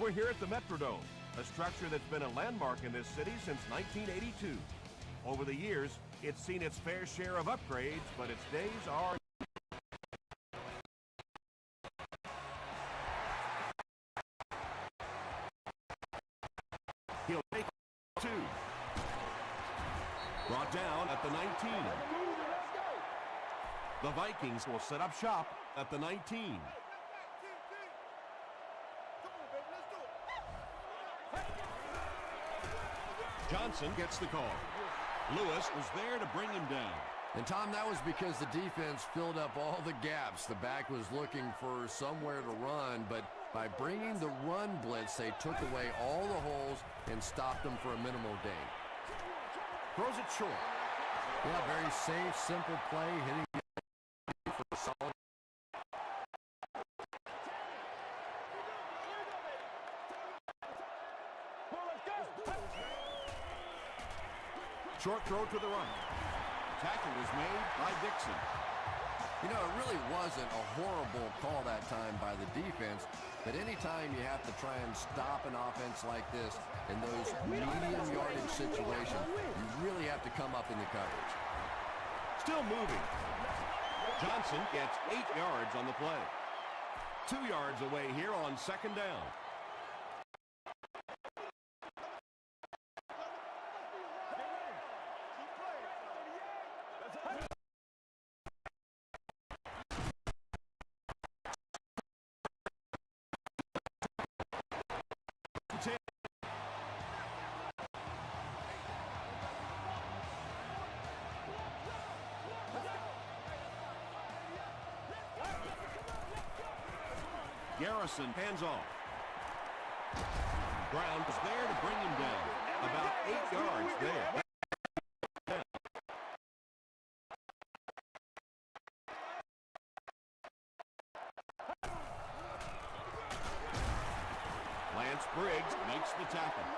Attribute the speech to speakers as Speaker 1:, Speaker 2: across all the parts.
Speaker 1: We're here at the Metrodome, a structure that's been a landmark in this city since 1982. Over the years, it's seen its fair share of upgrades, but its days are... He'll take two. Brought down at the 19. The Vikings will set up shop at the 19. Johnson gets the call. Lewis was there to bring him down.
Speaker 2: And, Tom, that was because the defense filled up all the gaps. The back was looking for somewhere to run, but by bringing the run blitz, they took away all the holes and stopped them for a minimal gain.
Speaker 1: Throws it short.
Speaker 2: Yeah, very safe, simple play, hitting for a solid.
Speaker 1: Short throw to the right. Tackle was made by Dixon.
Speaker 2: You know, it really wasn't a horrible call that time by the defense, but anytime you have to try and stop an offense like this in those medium yardage situations, you really have to come up in the coverage.
Speaker 1: Still moving. Johnson gets 8 yards on the play. 2 yards away here on second down. Garrison hands off. Brown was there to bring him down. About 8 yards there. Lance Briggs makes the tackle.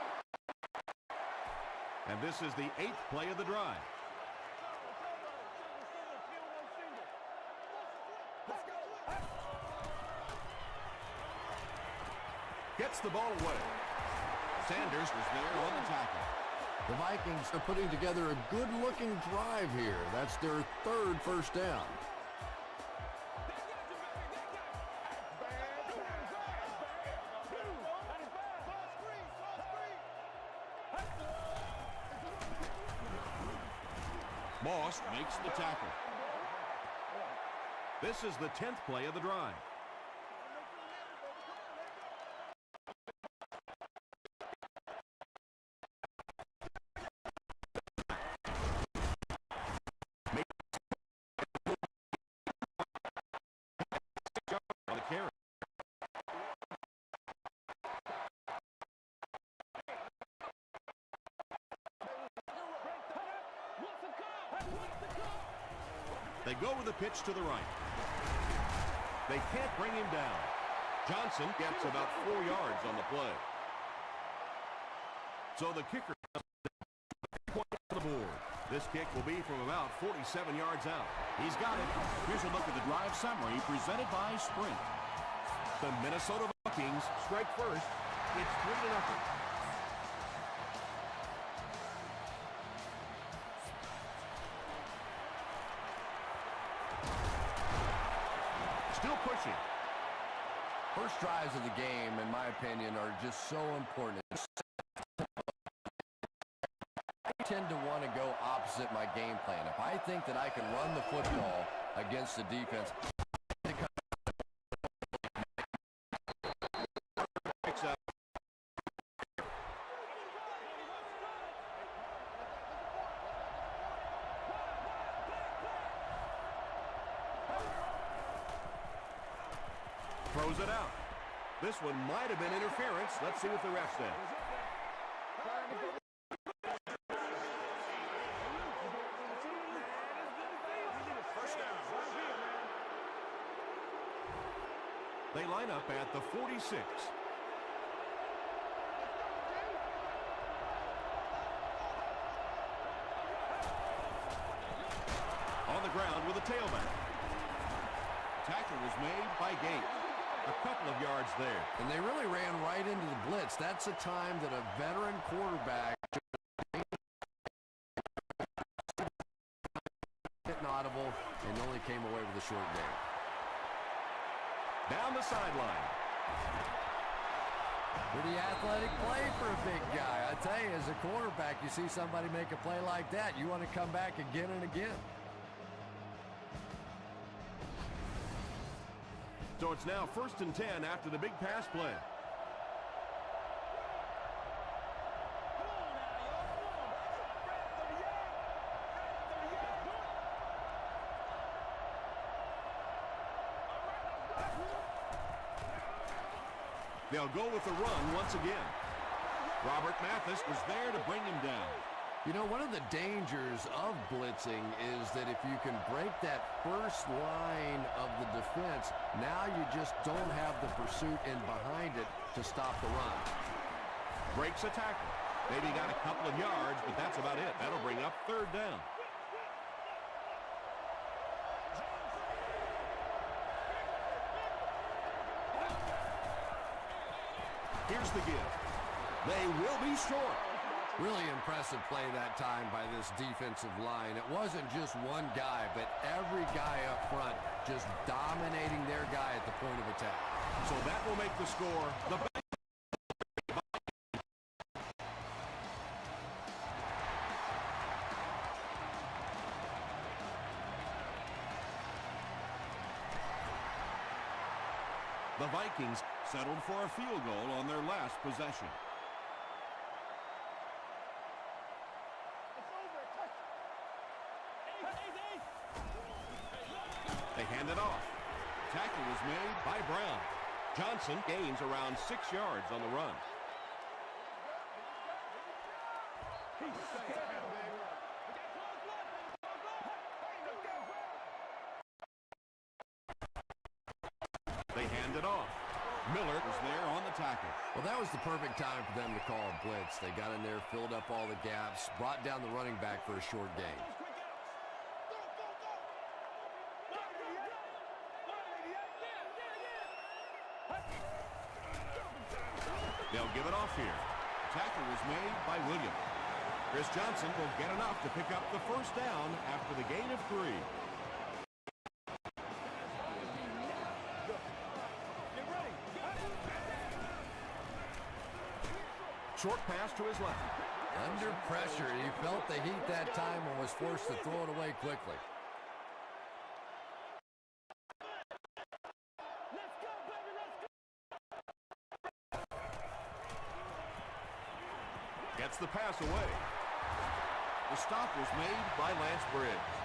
Speaker 1: And this is the 8th play of the drive. Gets the ball away. Sanders was there on the tackle.
Speaker 2: The Vikings are putting together a good-looking drive here. That's their 3rd first down.
Speaker 1: Moss makes the tackle. This is the 10th play of the drive. They go with a pitch to the right. They can't bring him down. Johnson gets about 4 yards on the play. So the kicker points on the board. This kick will be from about 47 yards out. He's got it. Here's a look at the drive summary presented by Sprint. The Minnesota Vikings strike first. It's 3-0. Still pushing.
Speaker 2: First drives of the game, in my opinion, are just so important. I tend to want to go opposite my game plan. If I think that I can run the football against the defense,
Speaker 1: throws it out. This one might have been interference. Let's see what the ref says. They line up at the 46. On the ground with a tailback. Tackle was made by Gates. a couple of yards there.
Speaker 2: And they really ran right into the blitz. That's a time that a veteran quarterback getting audible and only came away with a short gain.
Speaker 1: Down the sideline.
Speaker 2: Pretty athletic play for a big guy. I tell you, as a quarterback, you see somebody make a play like that, you want to come back again and again.
Speaker 1: So it's now 1st and 10 after the big pass play. They'll go with the run once again. Robert Mathis was there to bring him down.
Speaker 2: You know, one of the dangers of blitzing is that if you can break that first line of the defense, now you just don't have the pursuit in behind it to stop the run.
Speaker 1: Breaks a tackle. Maybe got a couple of yards, but that's about it. That'll bring up 3rd down. Here's the give. They will be short.
Speaker 2: Really impressive play that time by this defensive line. It wasn't just one guy, but every guy up front just dominating their guy at the point of attack.
Speaker 1: So that will make the score the The Vikings settled for a field goal on their last possession. They hand it off. Tackle was made by Brown. Johnson gains around 6 yards on the run. They hand it off. Miller was there on the tackle.
Speaker 2: Well, that was the perfect time for them to call a blitz. They got in there, filled up all the gaps, brought down the running back for a short gain.
Speaker 1: They'll give it off here. Tackle was made by Williams. Chris Johnson will get enough to pick up the 1st down after the gain of 3. Short pass to his left.
Speaker 2: Under pressure, he felt the heat that time and was forced to throw it away quickly.
Speaker 1: Gets the pass away. The stop was made by Lance Briggs.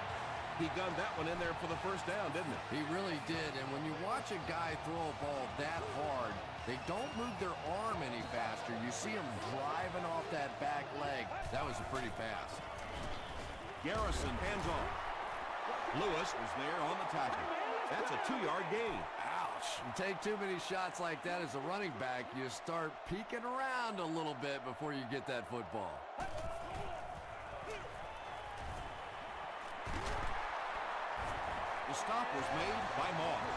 Speaker 1: He gunned that one in there for the 1st down, didn't he?
Speaker 2: He really did, and when you watch a guy throw a ball that hard, they don't move their arm any faster. You see him driving off that back leg. That was a pretty pass.
Speaker 1: Garrison hands off. Lewis was there on the tackle. That's a 2-yard gain.
Speaker 2: Ouch. You take too many shots like that as a running back, you start peeking around a little bit before you get that football.
Speaker 1: The stop was made by Moss.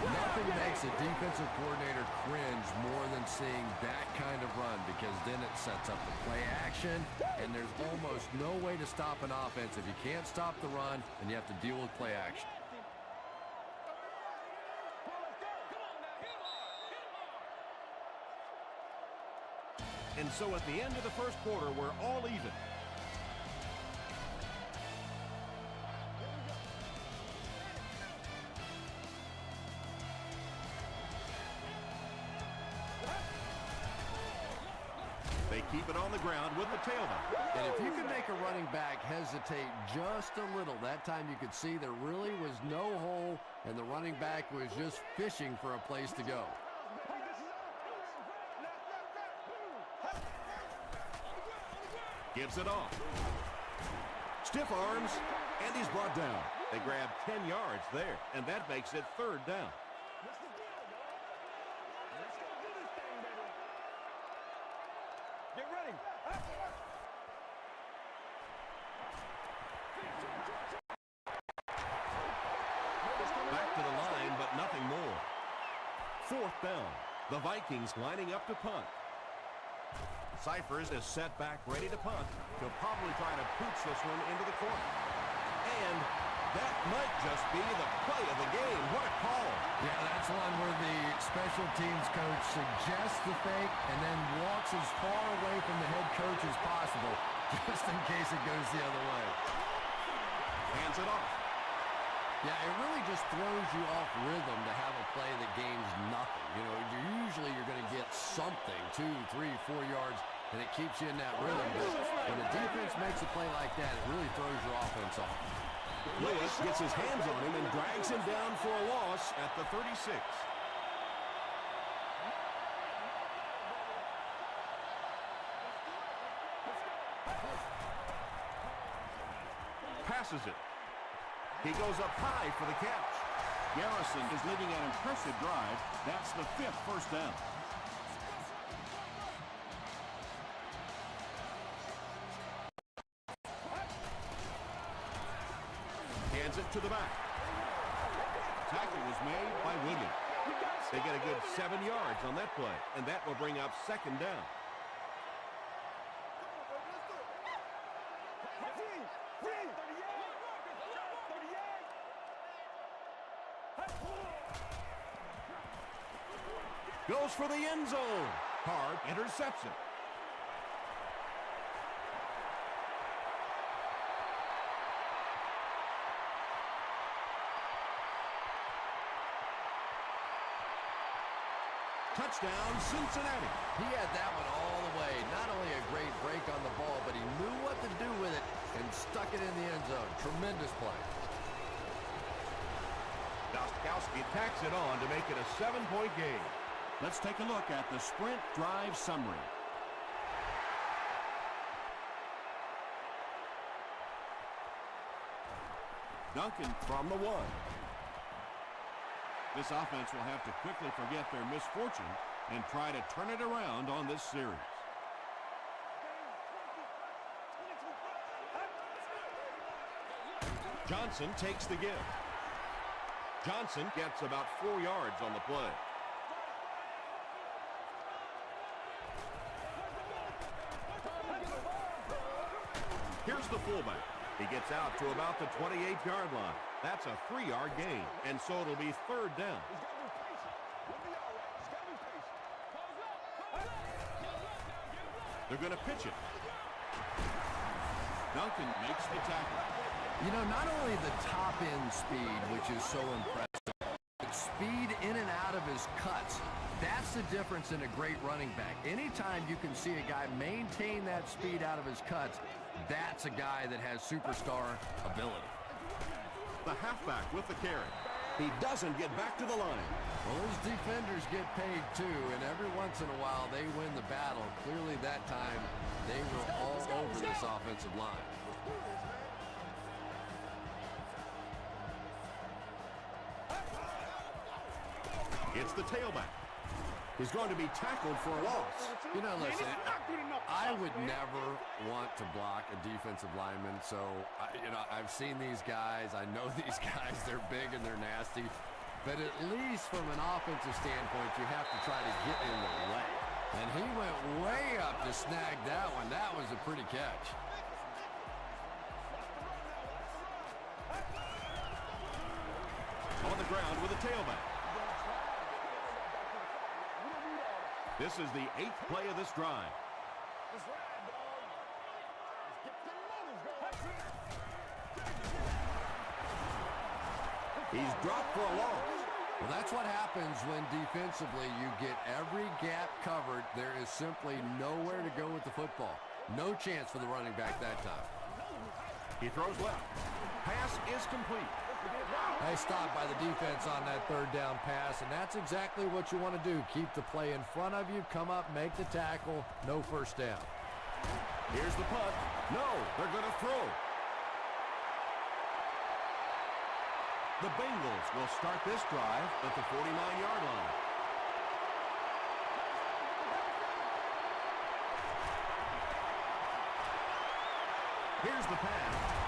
Speaker 2: Nothing makes a defensive coordinator cringe more than seeing that kind of run, because then it sets up the play action, and there's almost no way to stop an offense if you can't stop the run and you have to deal with play action.
Speaker 1: And so at the end of the 1st quarter, we're all even. They keep it on the ground with the tailback.
Speaker 2: And if you can make a running back hesitate just a little, that time you could see there really was no hole, and the running back was just fishing for a place to go.
Speaker 1: Gives it off. Stiff arms, and he's brought down. They grab 10 yards there, and that makes it 3rd down.
Speaker 3: Get ready.
Speaker 1: Back to the line, but nothing more. 4th down. The Vikings lining up to punt. Cyphers is set back ready to punt. He'll probably try to pooch this one into the corner. And that might just be the play of the game. What a call.
Speaker 2: Yeah, that's one where the special teams coach suggests the fake and then walks as far away from the head coach as possible, just in case it goes the other way.
Speaker 1: Hands it off.
Speaker 2: Yeah, it really just throws you off rhythm to have a play that gains nothing. You know, usually you're going to get something, 2, 3, 4 yards, and it keeps you in that rhythm. But when the defense makes a play like that, it really throws your offense off.
Speaker 1: Lewis gets his hands on him and drags him down for a loss at the 36. Passes it. He goes up high for the catch. Garrison is leading an impressive drive. That's the 5th first down. Hands it to the back. Tackle was made by Williams. They get a good 7 yards on that play, and that will bring up 2nd down. Goes for the end zone. Hard interception. Touchdown, Cincinnati.
Speaker 2: He had that one all the way. Not only a great break on the ball, but he knew what to do with it and stuck it in the end zone. Tremendous play.
Speaker 1: Gostkowski tacks it on to make it a 7-point game. Let's take a look at the sprint drive summary. Duncan from the 1. This offense will have to quickly forget their misfortune and try to turn it around on this series. Johnson takes the give. Johnson gets about 4 yards on the play. Here's the fullback. He gets out to about the 28-yard line. That's a 3-yard gain, and so it'll be 3rd down. They're going to pitch it. Duncan makes the tackle.
Speaker 2: You know, not only the top-end speed, which is so impressive, but speed in and out of his cuts. That's the difference in a great running back. Anytime you can see a guy maintain that speed out of his cuts, that's a guy that has superstar ability.
Speaker 1: The halfback with the carry. He doesn't get back to the line.
Speaker 2: Well, those defenders get paid too, and every once in a while they win the battle. Clearly that time they were all over this offensive line.
Speaker 1: It's the tailback. He's going to be tackled for a loss.
Speaker 2: You know, listen, I would never want to block a defensive lineman, so, I've seen these guys. I know these guys. They're big and they're nasty. But at least from an offensive standpoint, you have to try to get in the way. And he went way up to snag that one. That was a pretty catch.
Speaker 1: On the ground with a tailback. This is the 8th play of this drive. He's dropped for a loss.
Speaker 2: Well, that's what happens when defensively you get every gap covered. There is simply nowhere to go with the football. No chance for the running back that time.
Speaker 1: He throws left. Pass is complete.
Speaker 2: Nice stop by the defense on that 3rd down pass, and that's exactly what you want to do. Keep the play in front of you, come up, make the tackle, no 1st down.
Speaker 1: Here's the punt. No, they're going to throw. The Bengals will start this drive at the 49-yard line. Here's the pass.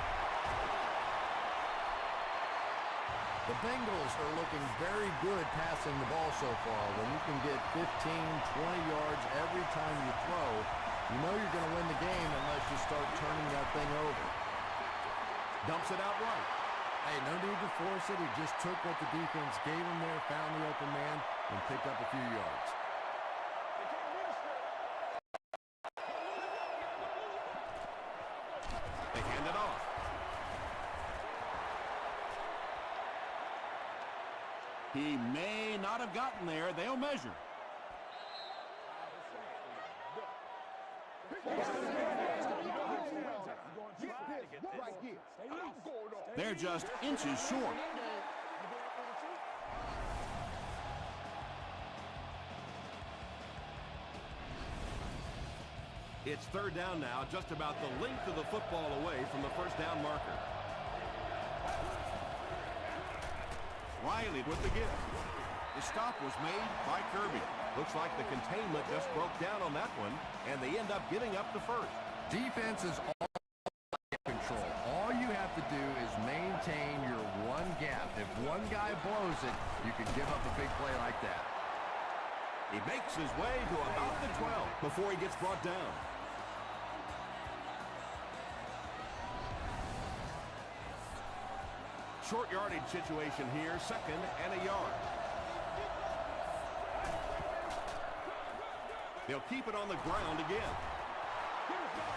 Speaker 2: The Bengals are looking very good passing the ball so far. When you can get 15, 20 yards every time you throw, you know you're going to win the game unless you start turning that thing over.
Speaker 1: Dumps it out right.
Speaker 2: Hey, no need to force it. He just took what the defense gave him there, found the open man, and picked up a few yards.
Speaker 1: They hand it off. He may not have gotten there. They'll measure. They're just inches short. It's third down now, just about the length of the football away from the first down marker. Riley with the give. The stop was made by Kirby. Looks like the containment just broke down on that one, and they end up giving up the first.
Speaker 2: Defense is all control. All you have to do is maintain your one gap. If one guy blows it, you can give up a big play like that.
Speaker 1: He makes his way to about the 12 before he gets brought down. Short yardage situation here, second and a yard. They'll keep it on the ground again.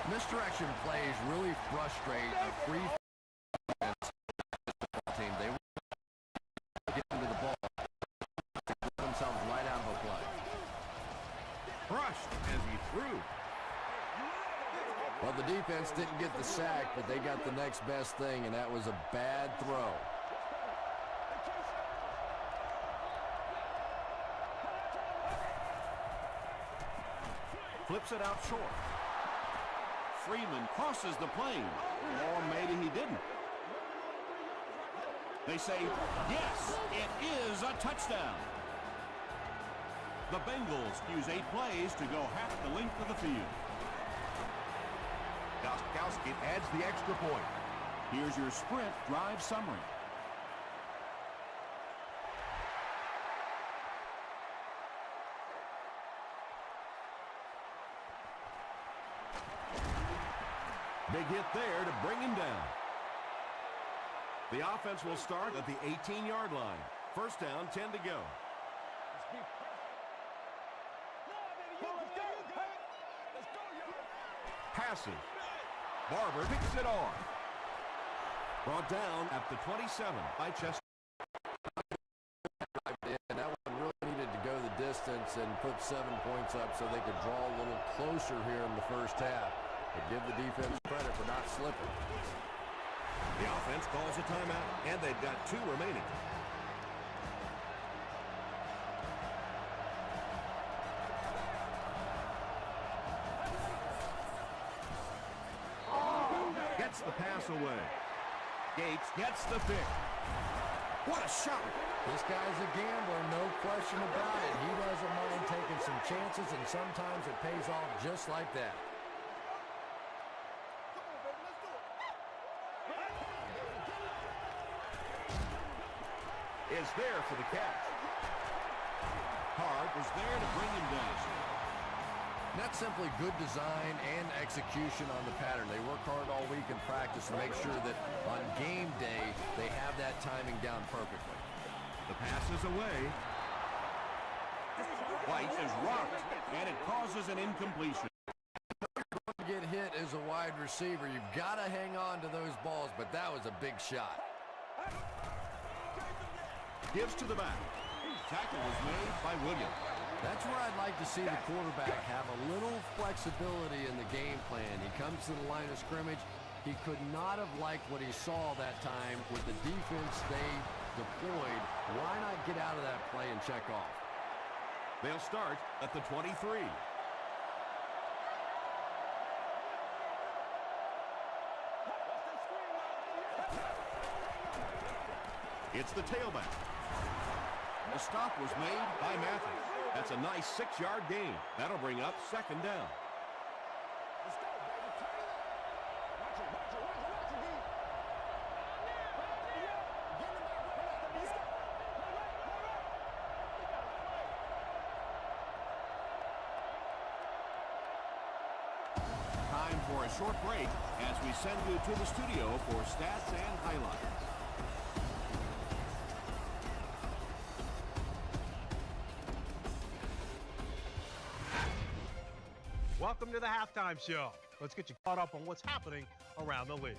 Speaker 2: Misdirection plays really frustrate a free team. They get into the ball, put themselves right out of a play.
Speaker 1: Crushed as he threw.
Speaker 2: Well, the defense didn't get the sack, but they got the next best thing, and that was a bad throw.
Speaker 1: Flips it out short. Freeman crosses the plane. Or maybe he didn't. They say, yes, it is a touchdown. The Bengals use 8 plays to go half the length of the field. Gostkowski adds the extra point. Here's your sprint drive summary. Big hit there to bring him down. The offense will start at the 18-yard line. First down, 10 to go. Passes. Barber picks it off. Brought down at the 27 by Chester.
Speaker 2: And that one really needed to go the distance and put 7 points up so they could draw a little closer here in the first half. But give the defense credit for not slipping.
Speaker 1: The offense calls a timeout, and they've got 2 remaining. Gets the pass away. Gates gets the pick. What a shot.
Speaker 2: This guy's a gambler, no question about it. He doesn't mind taking some chances, and sometimes it pays off just like that.
Speaker 1: Is there for the catch. Hart is there to bring him down.
Speaker 2: And that's simply good design and execution on the pattern. They work hard all week in practice to make sure that on game day they have that timing down perfectly.
Speaker 1: The pass is away. White is rocked, and it causes an incompletion.
Speaker 2: To get hit as a wide receiver, you've got to hang on to those balls, but that was a big shot.
Speaker 1: Gives to the back. Tackle was made by Williams.
Speaker 2: That's where I'd like to see the quarterback have a little flexibility in the game plan. He comes to the line of scrimmage. He could not have liked what he saw that time with the defense they deployed. Why not get out of that play and check off?
Speaker 1: They'll start at the 23. It's the tailback. The stop was made by Matthews. That's a nice 6-yard gain. That'll bring up second down. for a short break as we send you to the studio for stats and highlights.
Speaker 4: Welcome to the halftime show. Let's get you caught up on what's happening around the league.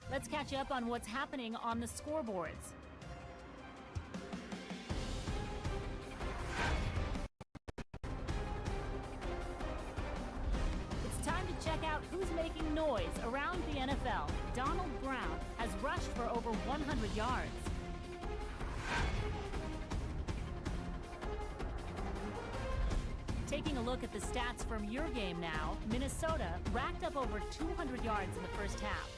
Speaker 5: Let's catch you up on what's happening on the scoreboards. It's time to check out who's making noise around the NFL. Donald Brown has rushed for over 100 yards. Taking a look at the stats from your game now, Minnesota racked up over 200 yards in the first half.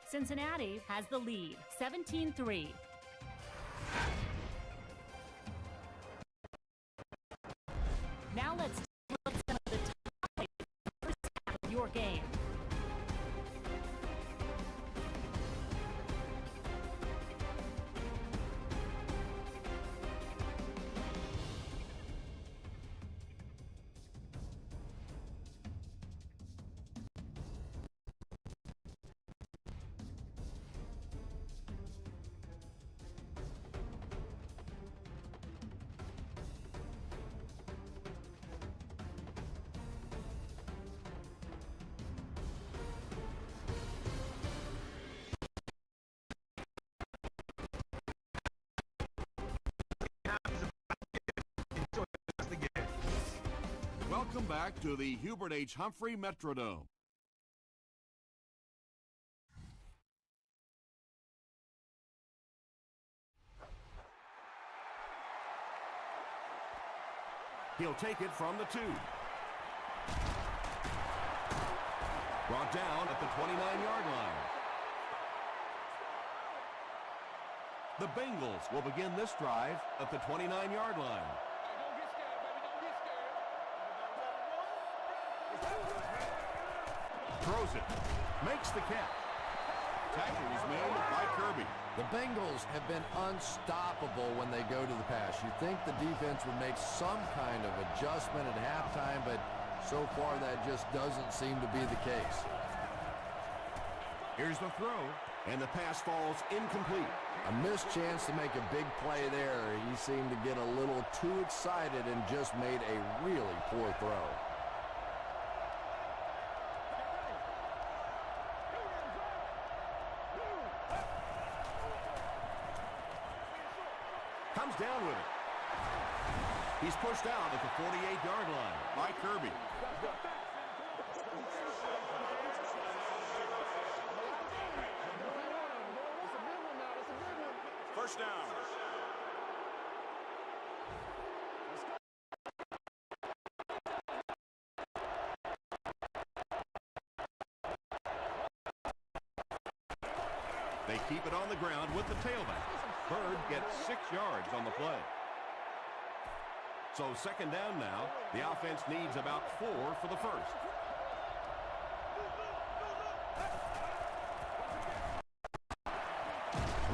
Speaker 5: Cincinnati has the lead, 17-3. Now let's take a look at some of the top plays in the first half of your game.
Speaker 1: Welcome back to the Hubert H. Humphrey Metrodome. He'll take it from the 2. Brought down at the 29-yard line. The Bengals will begin this drive at the 29-yard line. Throws it. Makes the catch. Tackle is made by Kirby.
Speaker 2: The Bengals have been unstoppable when they go to the pass. You'd think the defense would make some kind of adjustment at halftime, but so far that just doesn't seem to be the case.
Speaker 1: Here's the throw, and the pass falls incomplete.
Speaker 2: A missed chance to make a big play there. He seemed to get a little too excited and just made a really poor throw.
Speaker 1: Comes down with it. He's pushed out at the 48-yard line by Kirby.
Speaker 3: First down.
Speaker 1: They keep it on the ground with the tailback. Bird gets 6 yards on the play. So second down now. The offense needs about 4 for the first.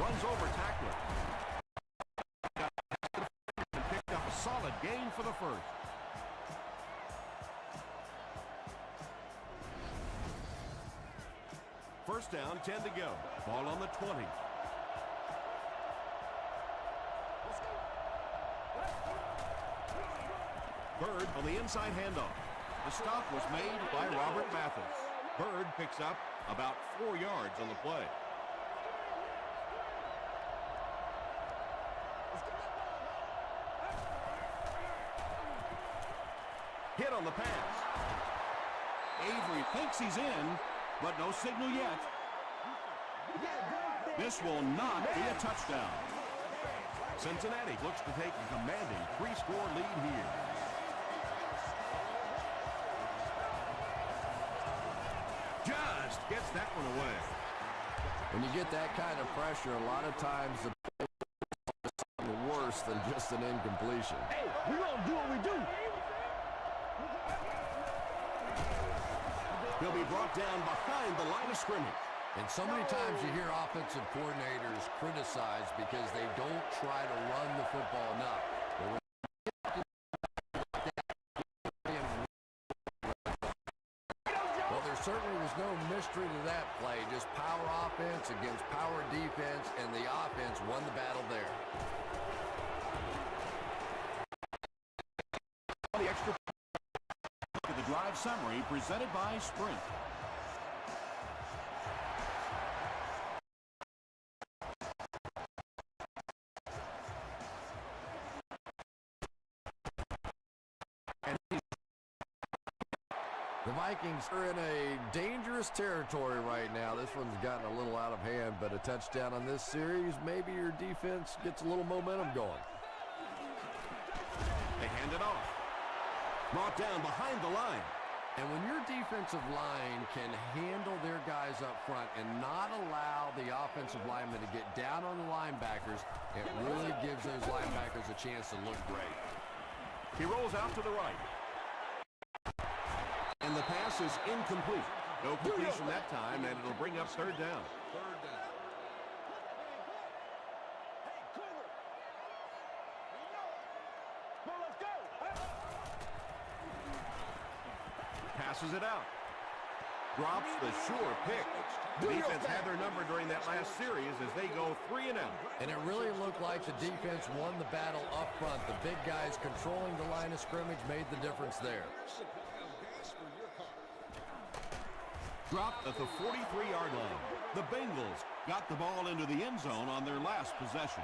Speaker 1: Runs over tackler. And picked up a solid gain for the first. First down, 10 to go. Ball on the 20. Bird on the inside handoff. The stop was made by Robert Mathis. Bird picks up about 4 yards on the play. Hit on the pass. Avery thinks he's in, but no signal yet. This will not be a touchdown. Cincinnati looks to take a commanding 3-score lead here. Just gets that one away.
Speaker 2: When you get that kind of pressure, a lot of times the play is something worse than just an incompletion.
Speaker 3: Hey, we gonna do what we do.
Speaker 1: He'll be brought down behind the line of scrimmage.
Speaker 2: And so many times you hear offensive coordinators criticized because they don't try to run the football enough. But when certainly was no mystery to that play. Just power offense against power defense, and the offense won the battle there.
Speaker 1: The extra to the drive summary presented by Sprint.
Speaker 2: The Vikings are in a dangerous territory right now. This one's gotten a little out of hand, but a touchdown on this series, maybe your defense gets a little momentum going.
Speaker 1: They hand it off. Brought down behind the line.
Speaker 2: And when your defensive line can handle their guys up front and not allow the offensive linemen to get down on the linebackers, it really gives those linebackers a chance to look great.
Speaker 1: He rolls out to the right. And the pass is incomplete. No completion that time, and it'll bring up third down. Passes it out. Drops the sure pick. The defense had their number during that last series as they go 3 and out.
Speaker 2: And it really looked like the defense won the battle up front. The big guys controlling the line of scrimmage made the difference there.
Speaker 1: Dropped at the 43-yard line. The Bengals got the ball into the end zone on their last possession.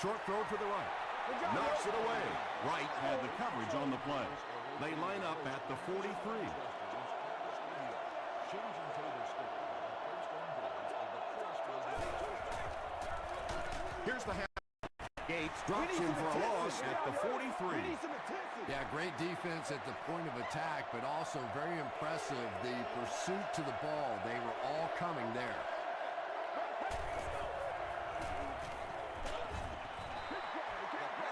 Speaker 1: Short throw to the right. Knocks it away. Wright had the coverage on the play. They line up at the 43. Here's the half. Gates drops him for a loss at the 43.
Speaker 2: Yeah, great defense at the point of attack, but also very impressive. The pursuit to the ball, they were all coming there.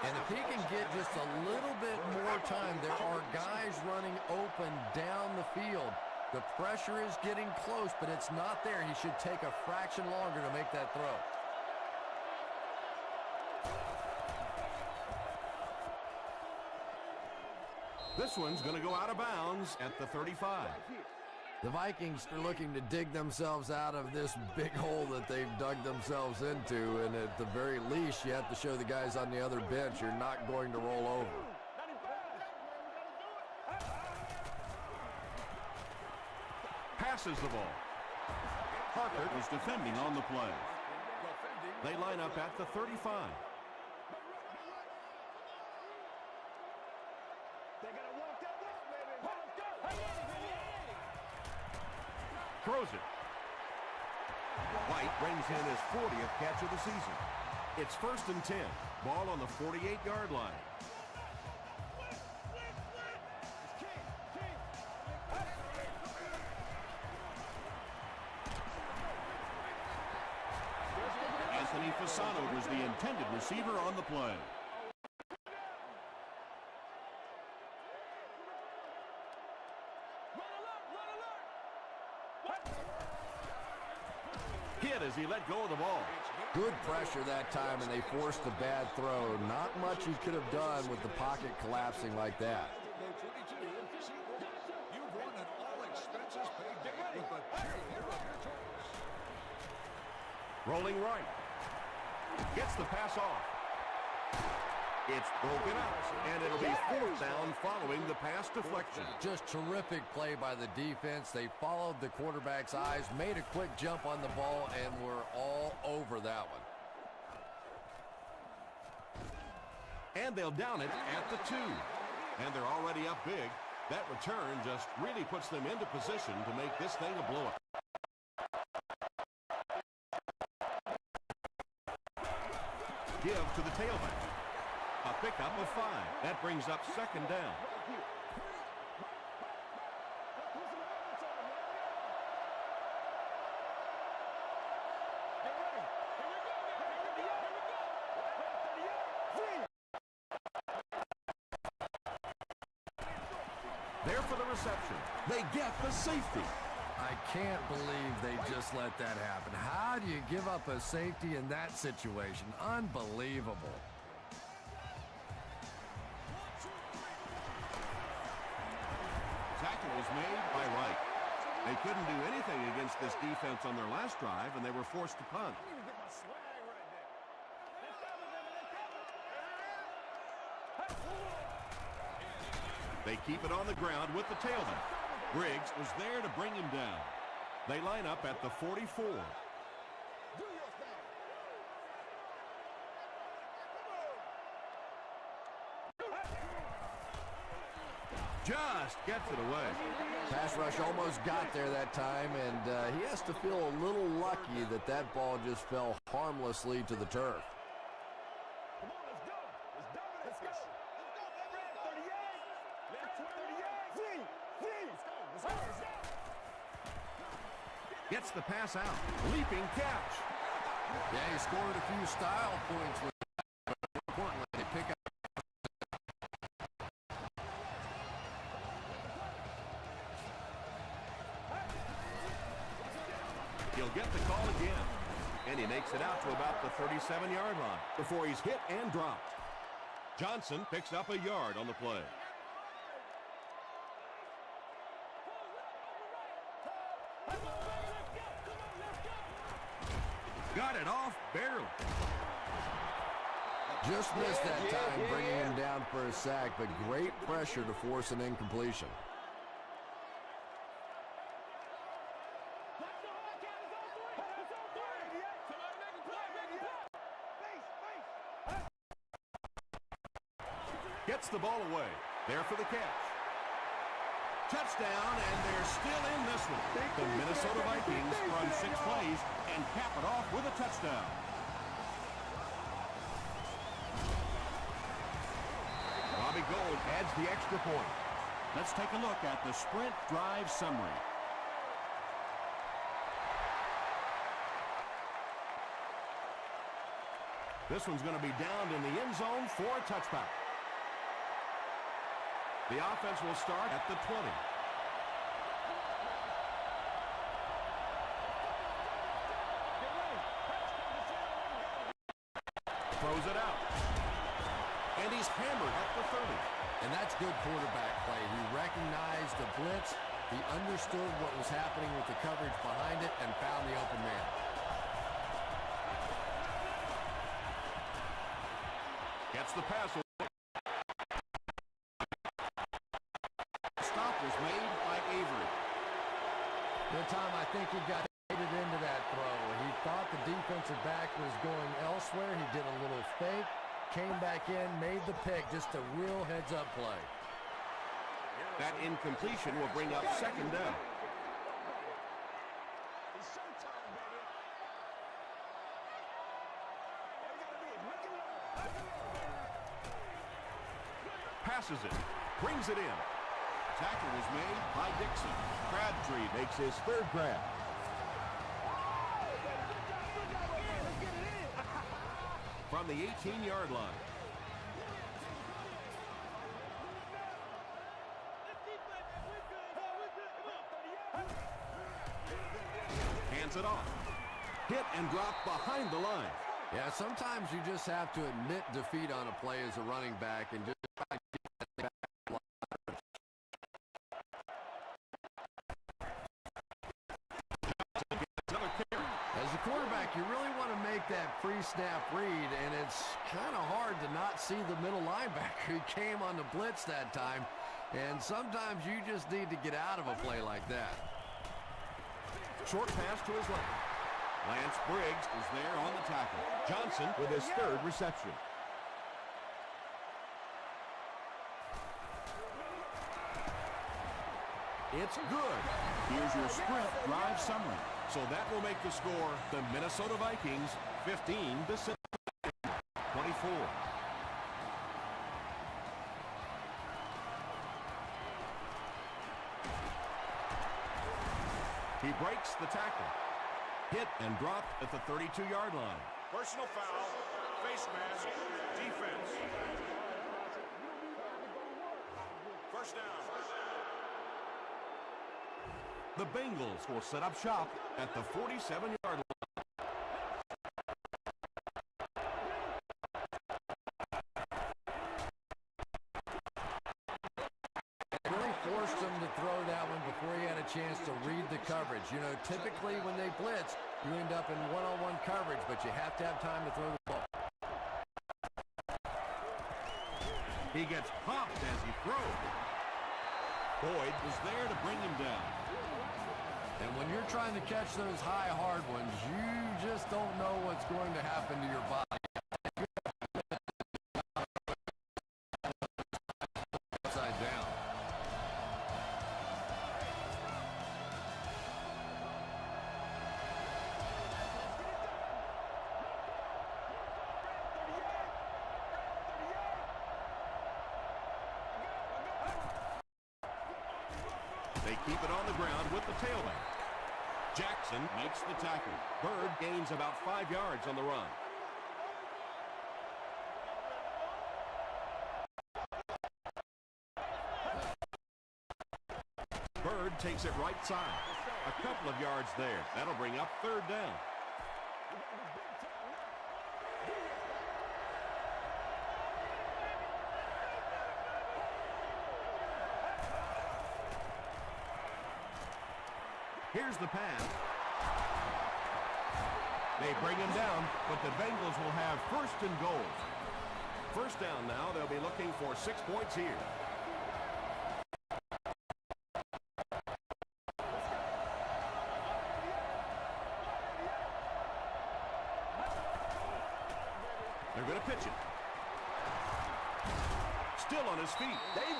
Speaker 2: And if he can get just a little bit more time, there are guys running open down the field. The pressure is getting close, but it's not there. He should take a fraction longer to make that throw.
Speaker 1: This one's going to go out of bounds at the 35.
Speaker 2: The Vikings are looking to dig themselves out of this big hole that they've dug themselves into, and at the very least, you have to show the guys on the other bench you're not going to roll over.
Speaker 1: Passes the ball. Parker is defending on the play. They line up at the 35. Throws it. White brings in his 40th catch of the season. It's 1st and 10. Ball on the 48-yard line. Anthony Fasano was the intended receiver on the play. Hit as he let go of the ball.
Speaker 2: Good pressure that time, and they forced a bad throw. Not much he could have done with the pocket collapsing like that.
Speaker 1: Rolling right. Gets the pass off. It's broken up, and it'll be 4th down following the pass deflection.
Speaker 2: Just terrific play by the defense. They followed the quarterback's eyes, made a quick jump on the ball, and were all over that one.
Speaker 1: And they'll down it at the 2. And they're already up big. That return just really puts them into position to make this thing a blowout. Give to the tailback. A pickup of 5. That brings up 2nd down. There for the reception. They get the safety.
Speaker 2: I can't believe they just let that happen. How do you give up a safety in that situation? Unbelievable.
Speaker 1: Tackle was made by Wright. They couldn't do anything against this defense on their last drive, and they were forced to punt. They keep it on the ground with the tailback. Briggs was there to bring him down. They line up at the 44. Just gets it away.
Speaker 2: Pass rush almost got there that time, and he has to feel a little lucky that that ball just fell harmlessly to the turf.
Speaker 1: Gets the pass out. Leaping catch.
Speaker 2: Yeah, he scored a few style points with that, but importantly, they pick up.
Speaker 1: He'll get the call again, and he makes it out to about the 37-yard line before he's hit and dropped. Johnson picks up a yard on the play. Got it off barely.
Speaker 2: Just missed that time, bringing him down for a sack, but great pressure to force an incompletion.
Speaker 1: Gets the ball away. There for the catch. Touchdown, and they're still in this one. The Minnesota Vikings run 6 plays and cap it off with a touchdown. Robbie Gould adds the extra point. Let's take a look at the sprint drive summary. This one's going to be downed in the end zone for a touchback. The offense will start at the 20. Throws it out. And he's hammered at the 30.
Speaker 2: And that's good quarterback play. He recognized the blitz, he understood what was happening with the coverage behind it, and found the open man.
Speaker 1: Gets the pass. Stop was made by Avery.
Speaker 2: Good time, I think he got into that throw. He thought the defensive back was going elsewhere. He did a little fake, came back in, made the pick. Just a real heads-up play.
Speaker 1: That incompletion will bring up second down. Passes it, brings it in. Tackle was made by Dixon. Crabtree makes his third grab. From the 18-yard line. Hands it off. Hit and drop behind the line.
Speaker 2: Yeah, sometimes you just have to admit defeat on a play as a running back and just try to get that back. As a quarterback, you really want to make that pre-snap read, and it's kind of hard to not see the middle linebacker. He came on the blitz that time, and sometimes you just need to get out of a play like that.
Speaker 1: Short pass to his left. Lance Briggs is there on the tackle. Johnson with his third reception. It's good. Here's your sprint drive summary. So that will make the score the Minnesota Vikings 15-6, 24. He breaks the tackle. Hit and dropped at the 32-yard line.
Speaker 3: Personal foul, face mask, defense. First down.
Speaker 1: The Bengals will set up shop at the 47-yard line.
Speaker 2: Forced him to throw that one before he had a chance to read the coverage. You know, typically when they blitz, you end up in one-on-one coverage, but you have to have time to throw the ball.
Speaker 1: He gets popped as he throws. Boyd was there to bring him down.
Speaker 2: And when you're trying to catch those high, hard ones, you just don't know what's going to happen to your body. Upside down.
Speaker 1: They keep it on the ground with the tailback. Jackson makes the tackle. Bird gains about 5 yards on the run. Bird takes it right side. A couple of yards there. That'll bring up 3rd down. Here's the pass. They bring him down, but the Bengals will have 1st and goal. 1st down now. They'll be looking for 6 points here. They're going to pitch it. Still on his feet.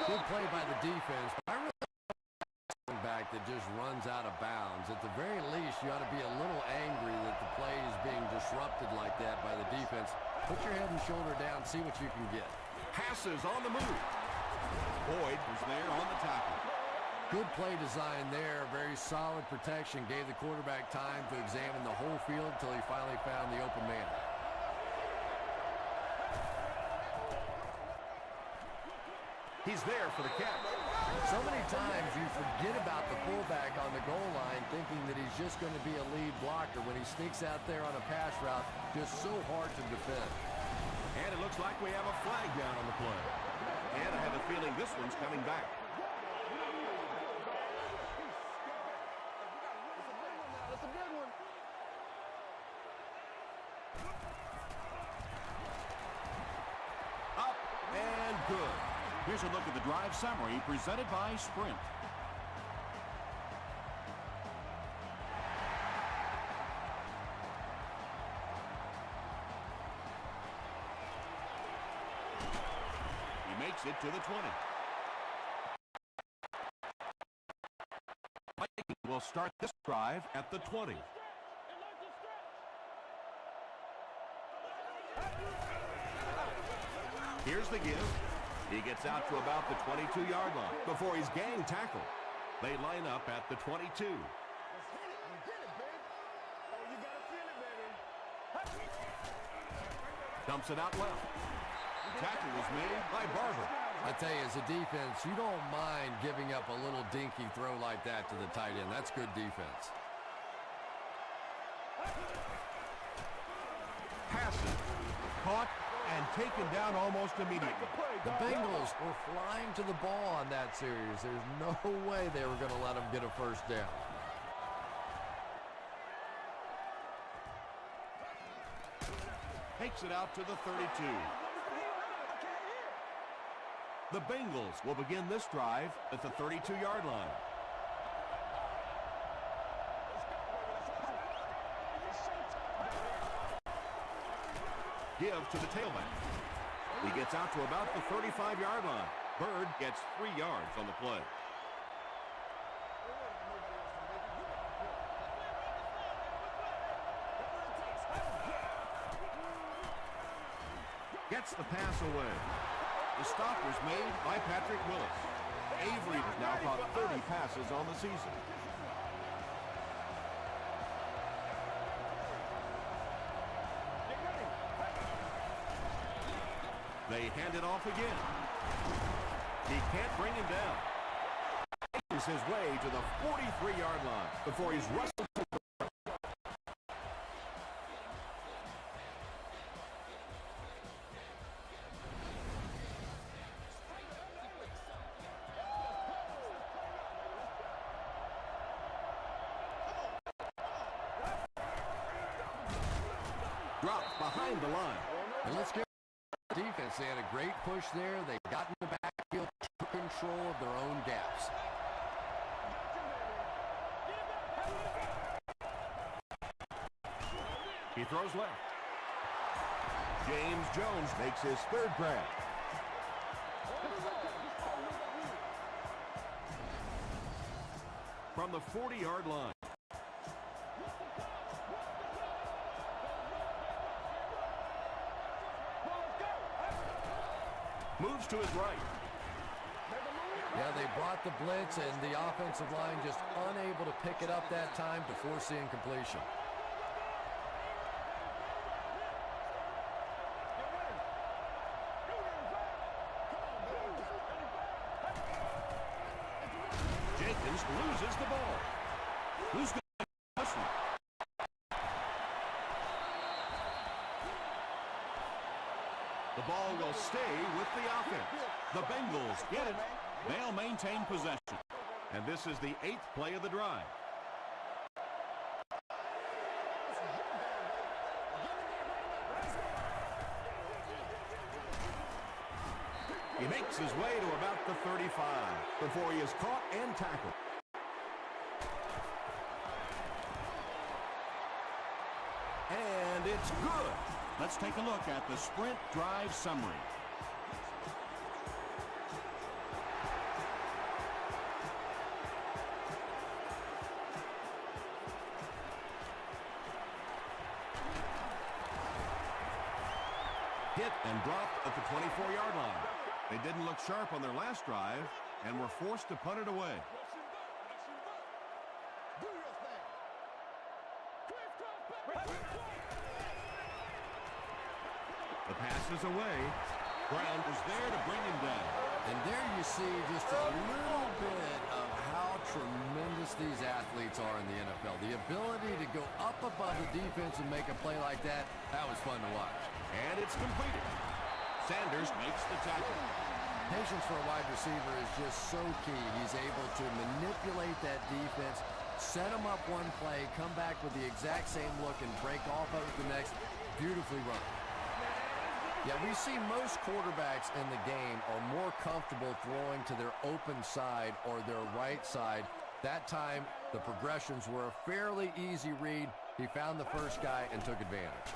Speaker 2: Good play by the defense. Back that just runs out of bounds. At the very least, you ought to be a little angry that the play is being disrupted like that by the defense. Put your head and shoulder down, see what you can get.
Speaker 1: Passes on the move. Boyd was there on the tackle.
Speaker 2: Good play design there. Very solid protection. Gave the quarterback time to examine the whole field until he finally found the open man.
Speaker 1: He's there for the catch.
Speaker 2: So many times you forget about the fullback on the goal line thinking that he's just going to be a lead blocker when he sneaks out there on a pass route, just so hard to defend.
Speaker 1: And it looks like we have a flag down on the play. And I have a feeling this one's coming back. Up and good. Here's a look at the drive summary presented by Sprint. He makes it to the 20. Vikings will start this drive at the 20. Here's the give. He gets out to about the 22-yard line before he's gang tackled. They line up at the 22. Dumps it out well. Tackle was made by Barber.
Speaker 2: I tell you, as a defense, you don't mind giving up a little dinky throw like that to the tight end. That's good defense.
Speaker 1: Passes. Caught and taken down almost immediately.
Speaker 2: The Bengals were flying to the ball on that series. There's no way they were going to let them get a 1st down.
Speaker 1: Takes it out to the 32. The Bengals will begin this drive at the 32-yard line. Give to the tailback. He gets out to about the 35-yard line. Bird gets 3 yards on the play. Gets the pass away. The stop was made by Patrick Willis. Avery has now caught 30 passes on the season. They hand it off again. He can't bring him down. finds his way to the 43-yard line before he's wrestled. Dropped behind the line.
Speaker 2: And let's get defense. They had a great push there. They got in the backfield, took control of their own gaps.
Speaker 1: He throws left. James Jones makes his third grab. From the 40-yard line. Moves to his right.
Speaker 2: Yeah, they brought the blitz, and the offensive line just unable to pick it up that time to force the incompletion.
Speaker 1: Jenkins loses the ball. Who's going to push him? The ball will stay with the offense. The Bengals get it. They'll maintain possession. And this is the 8th play of the drive. He makes his way to about the 35 before he is caught and tackled. And it's good. Let's take a look at the sprint drive summary. Hit and dropped at the 24-yard line. They didn't look sharp on their last drive and were forced to punt it away. The pass is away. Brown was there to bring him down.
Speaker 2: And there you see just a little bit of how tremendous these athletes are in the NFL. The ability to go up above the defense and make a play like that, that was fun to watch.
Speaker 1: And it's completed. Sanders makes the tackle.
Speaker 2: Patience for a wide receiver is just so key. He's able to manipulate that defense, set them up one play, come back with the exact same look, and break off of it the next. Beautifully run. Yeah, we see most quarterbacks in the game are more comfortable throwing to their open side or their right side. That time, the progressions were a fairly easy read. He found the first guy and took advantage.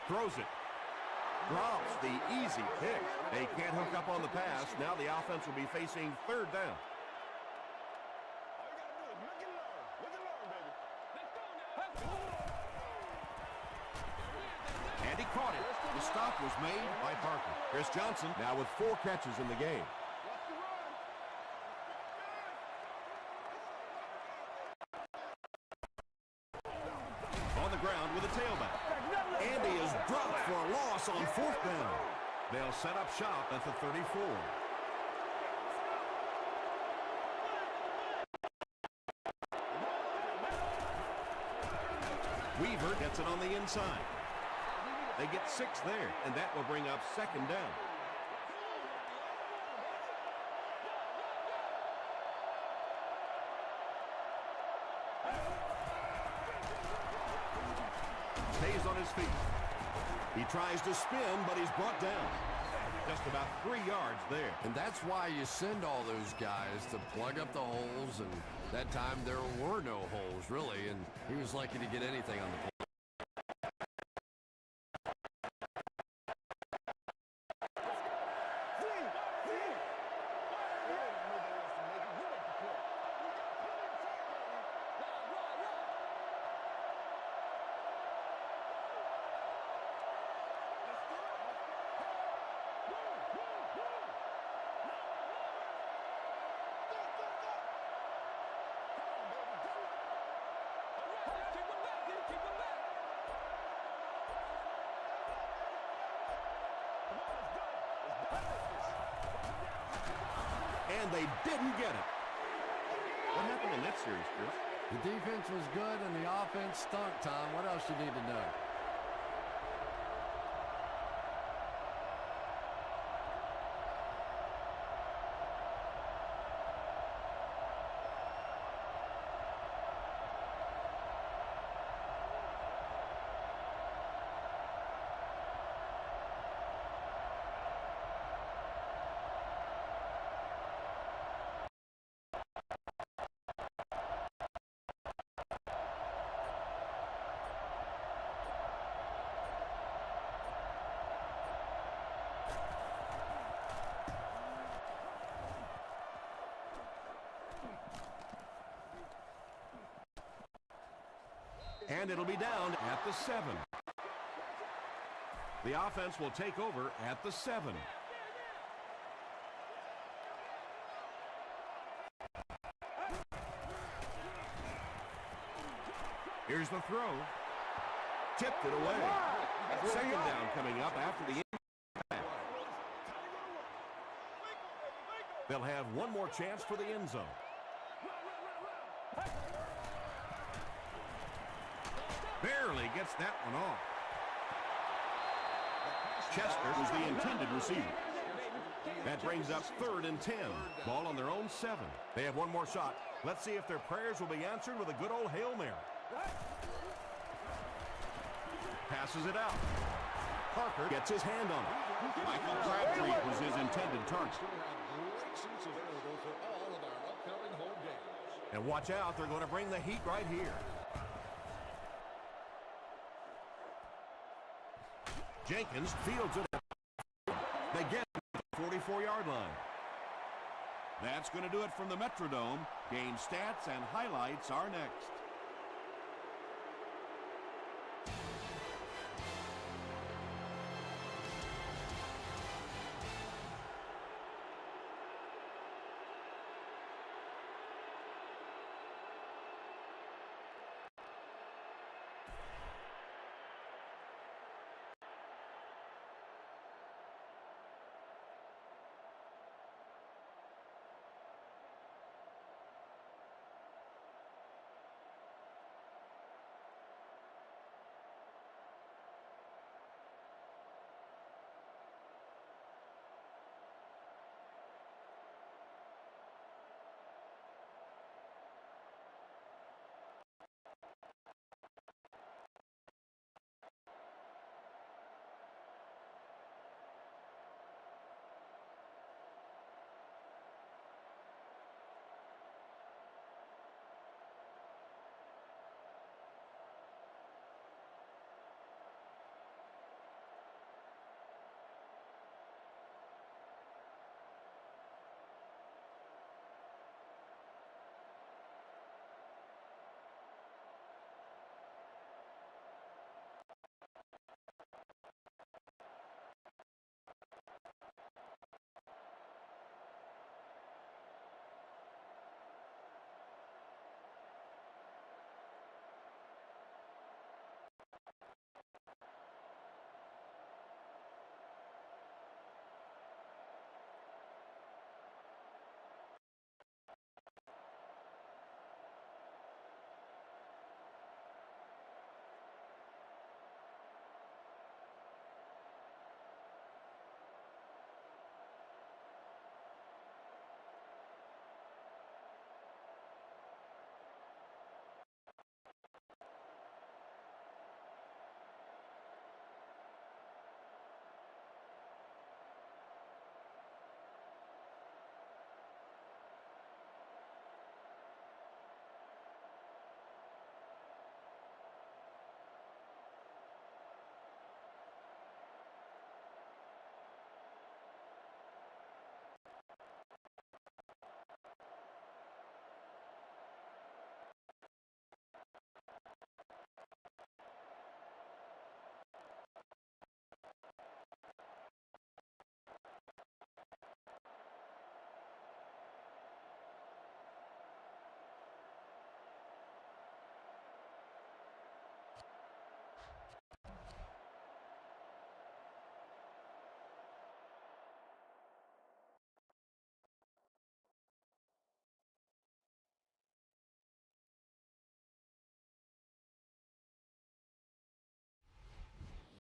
Speaker 1: Throws it. Drops the easy pick. They can't hook up on the pass. Now the offense will be facing third down. And he caught it. The stop was made by Parker. Chris Johnson now with 4 catches in the game. On the ground with a tailback. And he is dropped for a loss on 4th down. They'll set up shop at the 34. Weaver gets it on the inside. They get 6 there, and that will bring up 2nd down. Stays on his feet. He tries to spin, but he's brought down. Just about 3 yards there.
Speaker 2: And that's why you send all those guys to plug up the holes, and that time there were no holes, really, and he was lucky to get anything on the play.
Speaker 1: And they didn't get it. What happened in that series, Chris?
Speaker 2: The defense was good and the offense stunk, Tom. What else you need to know?
Speaker 1: And it'll be down at the 7. The offense will take over at the 7. Here's the throw. Tipped it away. Second down coming up after the impact. They'll have one more chance for the end zone. Barely gets that one off. Chester was the intended receiver. That brings up 3rd and 10. Ball on their own 7. They have one more shot. Let's see if their prayers will be answered with a good old Hail Mary. Passes it out. Parker gets his hand on it. Michael Crabtree was his intended target. And watch out, they're going to bring the heat right here. Jenkins fields it. They get to the 44-yard line. That's going to do it from the Metrodome. Game stats and highlights are next.